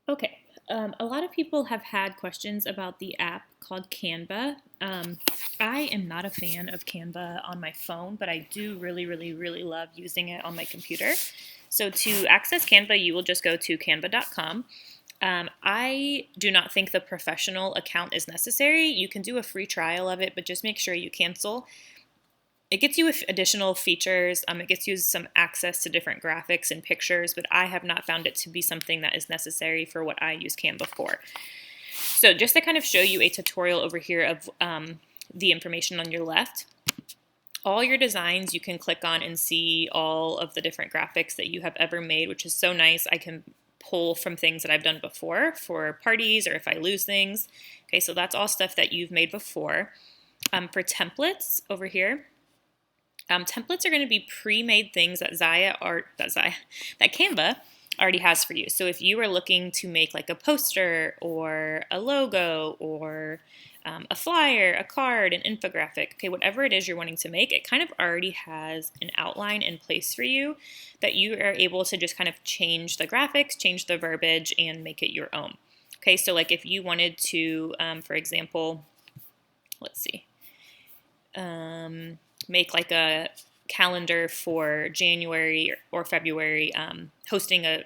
Okay, a lot of people have had questions about the app called Canva. I am not a fan of Canva on my phone, but I do really love using it on my computer. So to access Canva, you will just go to canva.com. I do not think the professional account is necessary. You can do a free trial of it, but just make sure you cancel. It gets you additional features. It gets you some access to different graphics and pictures, but I have not found it to be something that is necessary for what I use Canva for. So just to kind of show you a tutorial over here of the information on your left, all your designs you can click on and see all of the different graphics that you have ever made, which is so nice. I can pull from things that I've done before for parties or if I lose things. Okay, so that's all stuff that you've made before. For templates over here, templates are going to be pre-made things that Canva already has for you. So if you are looking to make like a poster or a logo or a flyer, a card, an infographic, okay, whatever it is you're wanting to make, it kind of already has an outline in place for you that you are able to just kind of change the graphics, change the verbiage, and make it your own. Okay, so like if you wanted to, for example, let's see, make like a calendar for January or February hosting a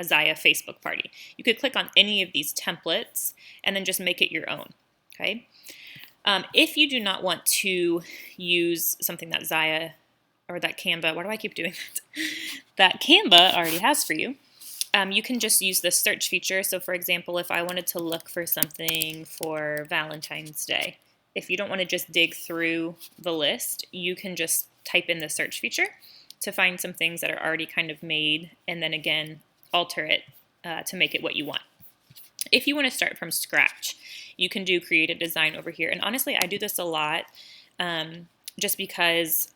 Zaya Facebook party. You could click on any of these templates and then just make it your own. Okay. If you do not want to use something that Zaya or that Canva, why do I keep doing that? That Canva already has for you. You can just use the search feature. So for example, if I wanted to look for something for Valentine's Day, if you don't want to just dig through the list, you can just type in the search feature to find some things that are already kind of made and then again alter it to make it what you want. If you want to start from scratch, you can do create a design over here. And honestly, I do this a lot just because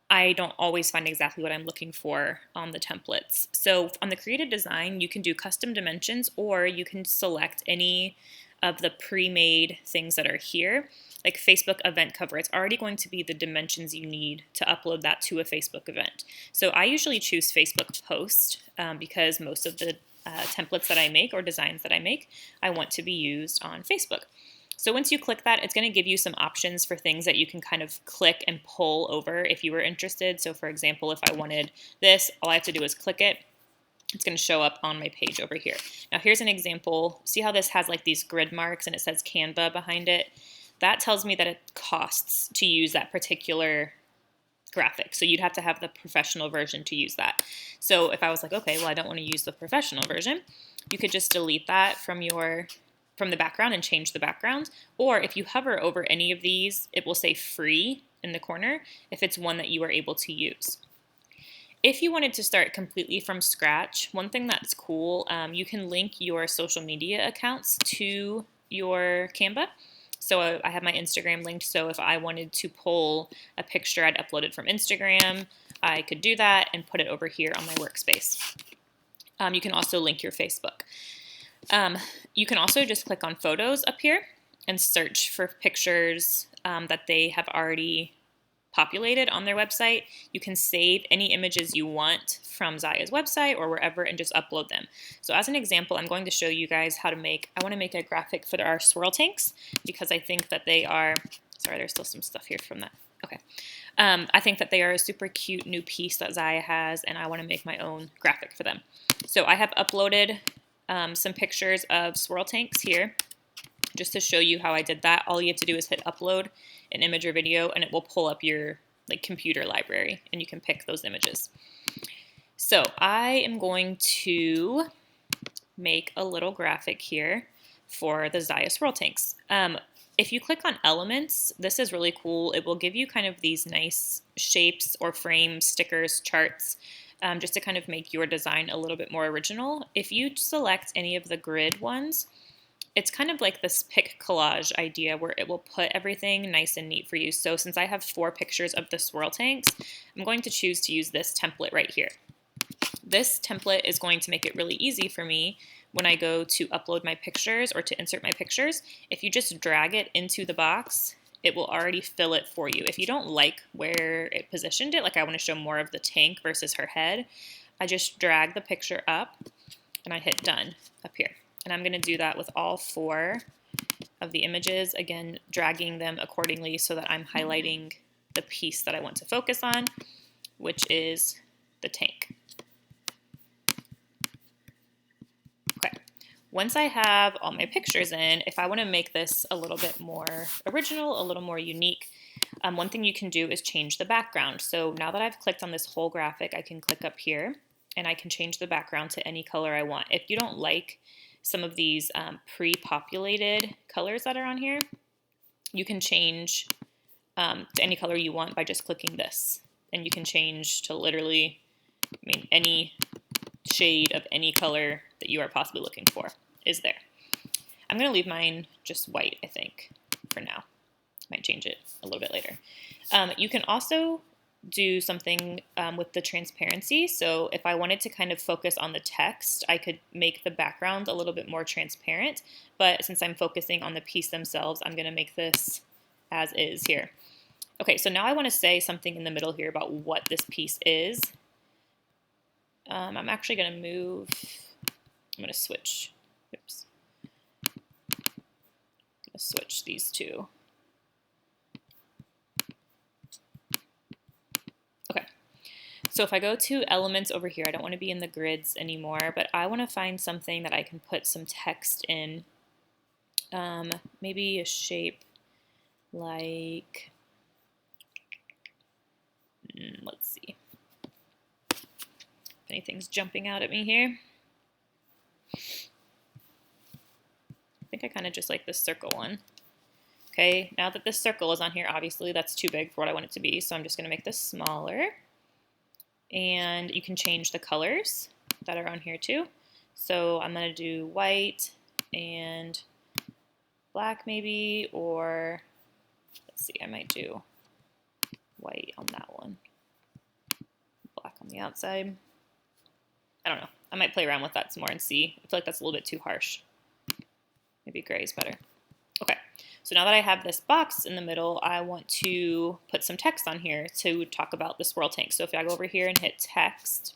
I don't always find exactly what I'm looking for on the templates. So on the create a design, you can do custom dimensions or you can select any of the pre-made things that are here, like Facebook event cover. It's already going to be the dimensions you need to upload that to a Facebook event. So I usually choose Facebook post because most of the templates that I make or designs that I make, I want to be used on Facebook. So once you click that, it's going to give you some options for things that you can kind of click and pull over if you were interested. So for example, if I wanted this, all I have to do is click it. It's going to show up on my page over here. Now here's an example. See how this has like these grid marks and it says Canva behind it? That tells me that it costs to use that particular graphic. So you'd have to have the professional version to use that. So if I was like, okay, well, I don't want to use the professional version, you could just delete that from the background and change the background. Or if you hover over any of these, it will say free in the corner if it's one that you are able to use. If you wanted to start completely from scratch, one thing that's cool, you can link your social media accounts to your Canva. So I have my Instagram linked, so if I wanted to pull a picture I'd uploaded from Instagram, I could do that and put it over here on my workspace. You can also link your Facebook. You can also just click on photos up here and search for pictures that they have already populated on their website. You can save any images you want from Zaya's website or wherever and just upload them. So as an example, I'm going to show you guys how to I want to make a graphic for our swirl tanks because I think that they are, sorry, there's still some stuff here from that. Okay. I think that they are a super cute new piece that Zaya has and I want to make my own graphic for them. So I have uploaded some pictures of swirl tanks here just to show you how I did that. All you have to do is hit upload an image or video and it will pull up your like computer library and you can pick those images. So I am going to make a little graphic here for the Zaya swirl tanks. If you click on elements, this is really cool. It will give you kind of these nice shapes or frames, stickers, charts, just to kind of make your design a little bit more original. If you select any of the grid ones, it's kind of like this pick collage idea where it will put everything nice and neat for you. So since I have 4 pictures of the swirl tanks, I'm going to choose to use this template right here. This template is going to make it really easy for me when I go to upload my pictures or to insert my pictures. If you just drag it into the box, it will already fill it for you. If you don't like where it positioned it, like I want to show more of the tank versus her head, I just drag the picture up and I hit done up here. And I'm going to do that with all 4 of the images, again, dragging them accordingly so that I'm highlighting the piece that I want to focus on, which is the tank. Okay, once I have all my pictures in, if I want to make this a little bit more original, a little more unique, one thing you can do is change the background. So now that I've clicked on this whole graphic, I can click up here and I can change the background to any color I want. If you don't like some of these pre-populated colors that are on here, you can change to any color you want by just clicking this. And you can change to literally, any shade of any color that you are possibly looking for is there. I'm going to leave mine just white, I think, for now. Might change it a little bit later. You can also do something with the transparency. So if I wanted to kind of focus on the text, I could make the background a little bit more transparent. But since I'm focusing on the piece themselves, I'm going to make this as is here. Okay, so now I want to say something in the middle here about what this piece is. I'm actually going to move, I'm going to switch, oops. I'm going to switch these two. Okay, so if I go to elements over here, I don't want to be in the grids anymore, but I want to find something that I can put some text in. Maybe a shape like, let's see if anything's jumping out at me here. I think I kind of just like this circle one. Okay, now that this circle is on here, obviously that's too big for what I want it to be, so I'm just going to make this smaller. And you can change the colors that are on here too. So I'm going to do white and black maybe, or let's see, I might do white on that one, black on the outside. I don't know. I might play around with that some more and see. I feel like that's a little bit too harsh. Maybe gray is better. Okay, so now that I have this box in the middle, I want to put some text on here to talk about the swirl tank. So if I go over here and hit text,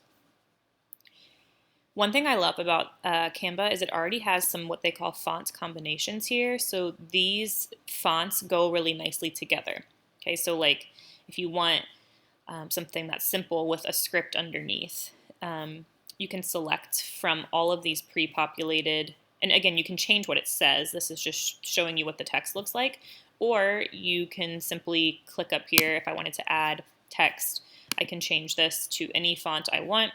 one thing I love about Canva is it already has some what they call font combinations here. So these fonts go really nicely together. Okay, so like if you want something that's simple with a script underneath, you can select from all of these pre-populated, and again, you can change what it says. This is just showing you what the text looks like, or you can simply click up here. If I wanted to add text, I can change this to any font I want.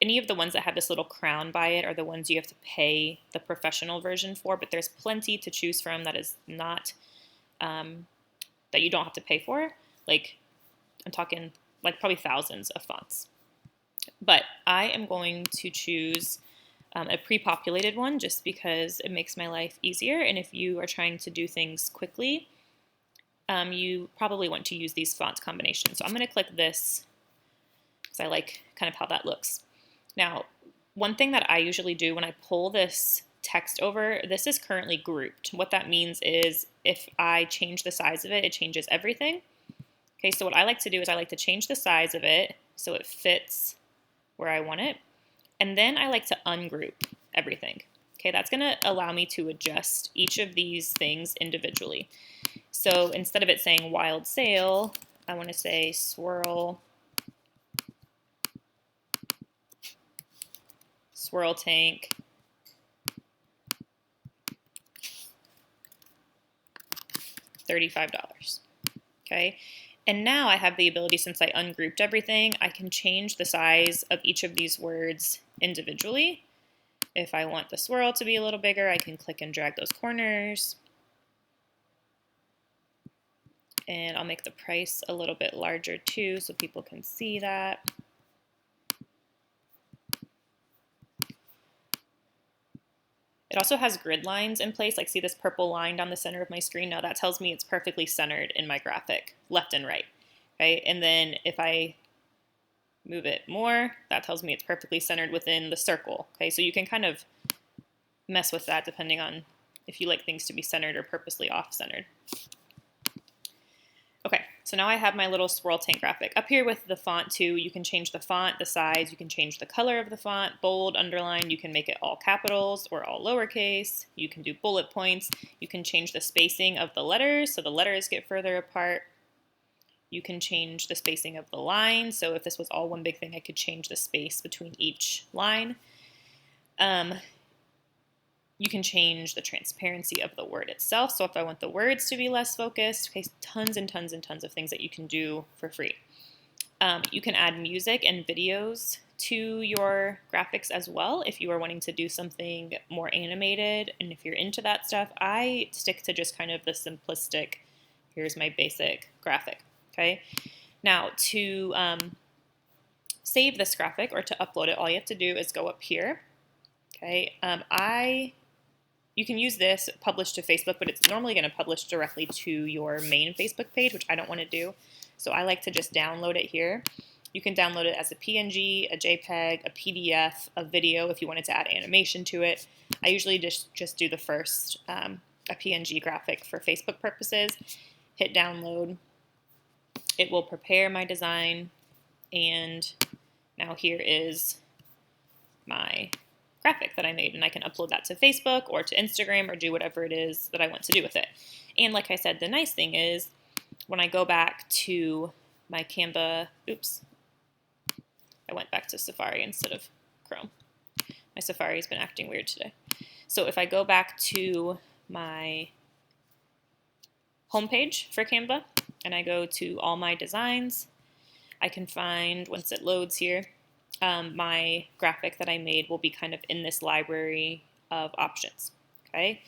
Any of the ones that have this little crown by it are the ones you have to pay the professional version for, but there's plenty to choose from that is not, that you don't have to pay for. Like, I'm talking like probably thousands of fonts. But I am going to choose a pre-populated one just because it makes my life easier. And if you are trying to do things quickly, you probably want to use these font combinations. So I'm going to click this because I like kind of how that looks. Now, one thing that I usually do when I pull this text over, this is currently grouped. What that means is if I change the size of it, it changes everything. Okay, so what I like to do is I like to change the size of it so it fits where I want it. And then I like to ungroup everything. Okay, that's going to allow me to adjust each of these things individually. So instead of it saying wild sail, I want to say swirl tank, $35. Okay, and now I have the ability, since I ungrouped everything, I can change the size of each of these words individually. If I want the swirl to be a little bigger, I can click and drag those corners. And I'll make the price a little bit larger too so people can see that. It also has grid lines in place, like see this purple line down the center of my screen? Now that tells me it's perfectly centered in my graphic, left and right, okay? And then if I move it more, that tells me it's perfectly centered within the circle, okay? So you can kind of mess with that depending on if you like things to be centered or purposely off-centered. Okay, So now I have my little swirl tank graphic. Up here with the font too, you can change the font, the size, you can change the color of the font, bold, underline, you can make it all capitals or all lowercase, you can do bullet points, you can change the spacing of the letters so the letters get further apart. You can change the spacing of the line, so if this was all one big thing, I could change the space between each line. You can change the transparency of the word itself, so if I want the words to be less focused, okay, tons and tons and tons of things that you can do for free. You can add music and videos to your graphics as well if you are wanting to do something more animated, and if you're into that stuff. I stick to just kind of the simplistic, here's my basic graphic. Okay, now to save this graphic or to upload it, all you have to do is go up here. Okay, you can use this, publish to Facebook, but it's normally going to publish directly to your main Facebook page, which I don't want to do. So I like to just download it here. You can download it as a PNG, a JPEG, a PDF, a video if you wanted to add animation to it. I usually just do the first, a PNG graphic for Facebook purposes. Hit download. It will prepare my design, and now here is my graphic that I made, and I can upload that to Facebook or to Instagram or do whatever it is that I want to do with it. And like I said, the nice thing is when I go back to my Canva, I went back to Safari instead of Chrome. My Safari's been acting weird today. So if I go back to my homepage for Canva and I go to all my designs, I can find, once it loads here, my graphic that I made will be kind of in this library of options. Okay,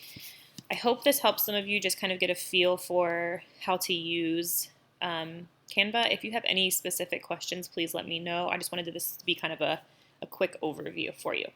I hope this helps some of you just kind of get a feel for how to use Canva. If you have any specific questions, please let me know. I just wanted this to be kind of a quick overview for you.